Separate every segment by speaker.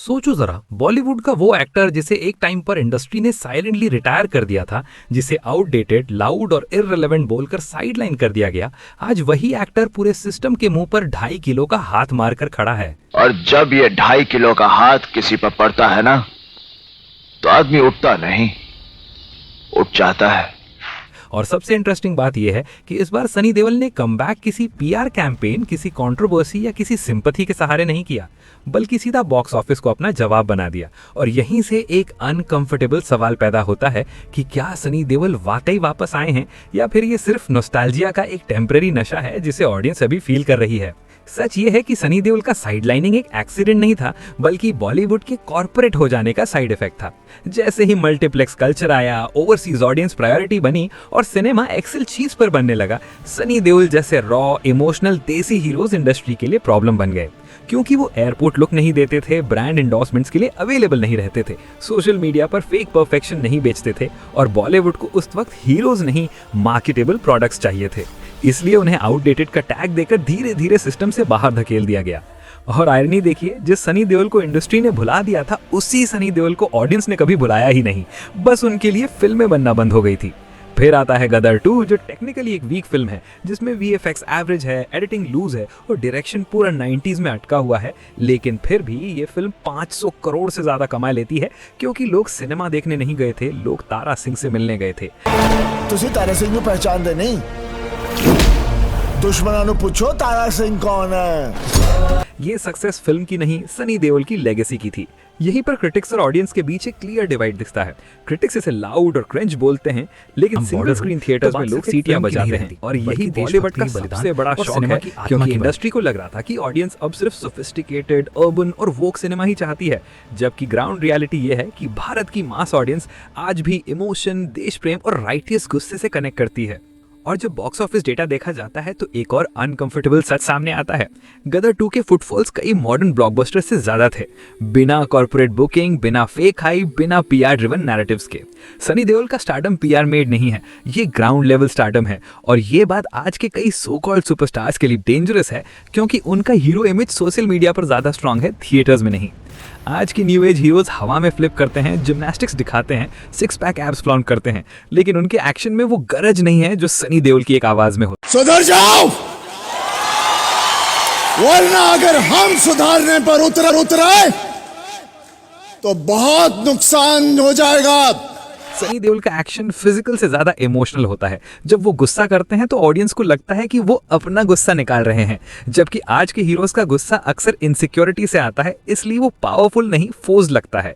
Speaker 1: सोचो जरा, बॉलीवुड का वो एक्टर जिसे एक टाइम पर इंडस्ट्री ने साइलेंटली रिटायर कर दिया था, जिसे आउटडेटेड, लाउड और इररिलेवेंट बोलकर साइडलाइन कर दिया गया, आज वही एक्टर पूरे सिस्टम के मुंह पर 2.5 किलो का हाथ मारकर खड़ा है।
Speaker 2: और जब ये 2.5 किलो का हाथ किसी पर पड़ता है ना, तो आदमी उठता नहीं, उठ जाता है।
Speaker 1: और सबसे इंटरेस्टिंग बात यह है कि इस बार सनी देओल ने कमबैक किसी पीआर कैंपेन, किसी कंट्रोवर्सी या किसी सिंपैथी के सहारे नहीं किया, बल्कि सीधा बॉक्स ऑफिस को अपना जवाब बना दिया। और यहीं से एक अनकंफर्टेबल सवाल पैदा होता है कि क्या सनी देओल वाकई वापस आए हैं या फिर ये सिर्फ नॉस्टैल्जिया का एक टेम्पररी नशा है जिसे ऑडियंस अभी फील कर रही है। सच ये है कि सनी देओल का साइडलाइनिंग एक एक्सीडेंट नहीं था, बल्कि बॉलीवुड के कॉर्पोरेट हो जाने का साइड इफेक्ट था। जैसे ही मल्टीप्लेक्स कल्चर आया, ओवरसीज ऑडियंस प्रायोरिटी बनी और सिनेमा एक्सेल चीज पर बनने लगा, सनी देओल जैसे रॉ, इमोशनल देसी हीरोज इंडस्ट्री के लिए प्रॉब्लम बन गए। क्योंकि वो एयरपोर्ट लुक नहीं देते थे, ब्रांड एंडोर्समेंट्स के लिए अवेलेबल नहीं रहते थे, सोशल मीडिया पर फेक परफेक्शन नहीं बेचते थे और बॉलीवुड को उस वक्त हीरोज नहीं, मार्केटेबल प्रोडक्ट्स चाहिए थे। इसलिए उन्हें आउटडेटेड का टैग देकर धीरे धीरे सिस्टम से बाहर धकेल दिया गया। और आयरनी देखिए, जिस सनी देओल को इंडस्ट्री ने भुला दिया था, उसी सनी देओल को ऑडियंस ने कभी भुलाया ही नहीं, बस उनके लिए फिल्में बनना बंद हो गई थी। फिर आता है गदर 2, जो टेक्निकली एक वीक फिल्म है, जिसमें वीएफएक्स एवरेज है, एडिटिंग लूज है और डायरेक्शन पूरा 90s में अटका हुआ है। लेकिन फिर भी ये फिल्म 500 करोड़ से ज्यादा कमा लेती है, क्योंकि लोग सिनेमा देखने नहीं गए थे, लोग तारा सिंह से मिलने गए थे।
Speaker 3: तुसी तारा सिंह को पहचान दे नहीं, दुश्मनों पूछो तारा सिंह कौन है।
Speaker 1: ये सक्सेस फिल्म की नहीं, सनी देओल की लेगेसी की थी। यहीं पर क्रिटिक्स और ऑडियंस के बीच एक क्लियर डिवाइड दिखता है। क्रिटिक्स इसे लाउड और क्रिंज बोलते हैं, लेकिन सिंगल स्क्रीन थिएटर्स में लोग सीटियां बजाते हैं। और यही बॉलीवुड का सबसे बड़ा शौक है, क्योंकि इंडस्ट्री को लग रहा था कि ऑडियंस अब सिर्फ सोफिस्टिकेटेड, अर्बन और वोक सिनेमा ही चाहती है, जबकि ग्राउंड रियलिटी ये है कि भारत की मास ऑडियंस आज भी इमोशन, देश प्रेम और राइटियस गुस्से से कनेक्ट करती है। और जब बॉक्स ऑफिस डेटा देखा जाता है तो एक और अनकंफर्टेबल सच सामने आता है। गदर 2 के फुटफॉल्स कई मॉडर्न ब्लॉकबस्टर से ज्यादा थे, बिना कॉर्पोरेट बुकिंग, बिना फेक हाइप, बिना पीआर ड्रिवन नैरेटिव्स के। सनी देओल का स्टारडम पीआर मेड नहीं है, ये ग्राउंड लेवल स्टारडम है। और ये बात आज के कई सो कॉल्ड सुपरस्टार्स के लिए डेंजरस है, क्योंकि उनका हीरो इमेज सोशल मीडिया पर ज्यादा स्ट्रांग है, थिएटर्स में नहीं। आज की न्यू एज हीरोज हवा में फ्लिप करते हैं, जिम्नास्टिक्स दिखाते हैं, 6 पैक एब्स फ्लॉन्ट करते हैं, लेकिन उनके एक्शन में वो गरज नहीं है जो सनी देओल की एक आवाज में हो।
Speaker 3: सुधर जाओ, वरना अगर हम सुधारने पर उतरे तो बहुत नुकसान हो जाएगा।
Speaker 1: सनी देओल का एक्शन फिजिकल से ज्यादा इमोशनल होता है। जब वो गुस्सा करते हैं तो ऑडियंस को लगता है कि वो अपना गुस्सा निकाल रहे हैं, जबकि आज के हीरोज का गुस्सा अक्सर इनसिक्योरिटी से आता है, इसलिए वो पावरफुल नहीं, फोर्स्ड लगता है।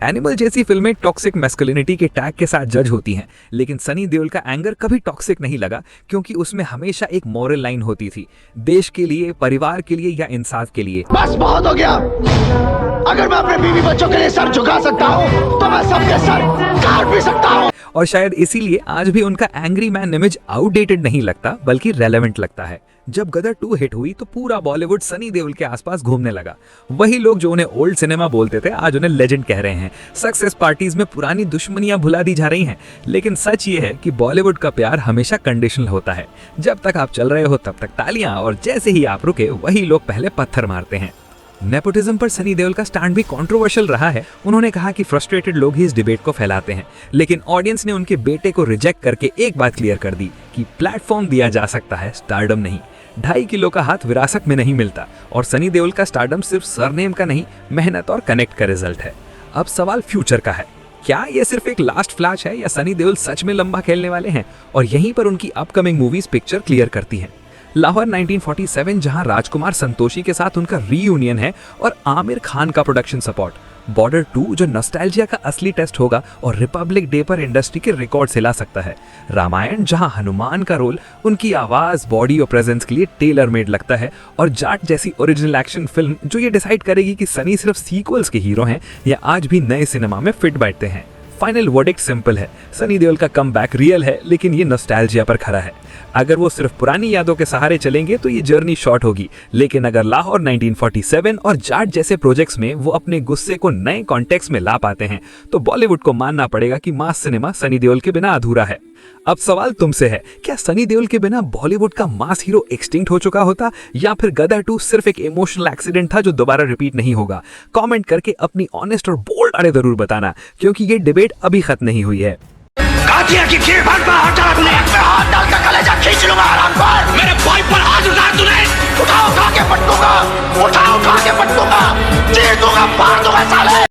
Speaker 1: एनिमल जैसी फिल्में टॉक्सिक मैस्कुलिनिटी के टैग के साथ जज होती हैं, लेकिन सनी देओल का एंगर कभी टॉक्सिक नहीं लगा, क्योंकि उसमें हमेशा एक मॉरल लाइन होती थी, देश के लिए, परिवार के लिए या इंसाफ के लिए।
Speaker 3: बस बहुत हो गया। अगर मैं अपने बीवी बच्चों के लिए सर झुका सकता हूँ तो मैं सबके सर काट भी सकता हूँ।
Speaker 1: और शायद इसीलिए आज भी उनका एंग्री मैन इमेज आउटडेटेड नहीं लगता, बल्कि रेलेवेंट लगता है। जब गदर 2 हिट हुई तो पूरा बॉलीवुड सनी देओल के आसपास घूमने लगा। वही लोग जो उन्हें ओल्ड सिनेमा बोलते थे, आज उन्हें लेजेंड कह रहे हैं। सक्सेस पार्टीज में पुरानी दुश्मनियां भुला दी जा रही हैं। लेकिन सच ये है कि बॉलीवुड का प्यार हमेशा कंडीशनल होता है। जब तक आप चल रहे हो तब तक तालियां, और जैसे ही आप रुके वही लोग पहले पत्थर मारते हैं। नेपोटिज्म पर सनी देओल का स्टैंड भी कंट्रोवर्शियल रहा है। उन्होंने कहा कि फ्रस्ट्रेटेड लोग ही इस डिबेट को फैलाते हैं, लेकिन ऑडियंस ने उनके बेटे को रिजेक्ट करके एक बात क्लियर कर दी कि प्लेटफॉर्म दिया जा सकता है, स्टारडम नहीं। 2.5 किलो का हाथ विरासत में नहीं मिलता, और सनी देओल का स्टारडम सिर्फ सरनेम का नहीं, मेहनत और कनेक्ट का रिजल्ट है। अब सवाल फ्यूचर का है, क्या ये सिर्फ एक लास्ट फ्लैश है या सनी देओल सच में लंबा खेलने वाले हैं? और यहीं पर उनकी अपकमिंग मूवीज पिक्चर क्लियर करती हैं। लाहौर 1947, जहां राजकुमार संतोषी के साथ उनका रीयूनियन है, और आमिर खान का प्रोडक्शन सपोर्ट। बॉर्डर 2, जो नॉस्टैल्जिया का असली टेस्ट होगा और रिपब्लिक डे पर इंडस्ट्री के रिकॉर्ड हिला सकता है। रामायण, जहां हनुमान का रोल उनकी आवाज, बॉडी और प्रेजेंस के लिए टेलर मेड लगता है। और जाट जैसी ओरिजिनल एक्शन फिल्म जो ये डिसाइड करेगी कि सनी सिर्फ सीक्वल्स के हीरो हैं या आज भी नए सिनेमा में फिट बैठते हैं। फाइनल वर्डिक्ट सिंपल है, सनी देओल का कमबैक रियल है, लेकिन ये नॉस्टैल्जिया पर खरा है। अगर वो सिर्फ पुरानी यादों के सहारे चलेंगे तो ये जर्नी शॉर्ट होगी, लेकिन अगर लाहौर 1947 और जाट जैसे प्रोजेक्ट्स में वो अपने गुस्से को नए कॉन्टेक्स्ट में ला पाते हैं, तो बॉलीवुड को मानना पड़ेगा कि मास सिनेमा सनी देओल के बिना अधूरा है। अब सवाल तुमसे है, क्या सनी देओल के बिना बॉलीवुड का मास हीरो एक्सटिंक्ट हो चुका होता, या फिर गदर 2 सिर्फ एक इमोशनल एक्सीडेंट था जो दोबारा रिपीट नहीं होगा? कमेंट करके अपनी ऑनेस्ट और बोल्ड अरे जरूर बताना, क्योंकि ये डिबेट अभी खत्म नहीं हुई है।
Speaker 4: कातिया की खीर भाग पर हाथ डाल कर कलेजा खींच लूंगा आराम पर। मेरे भाई पर हाथ उठा तूने, उठा के पटकूंगा, उठा के पटकूंगा, चीर दूंगा, फाड़ दूंगा साले।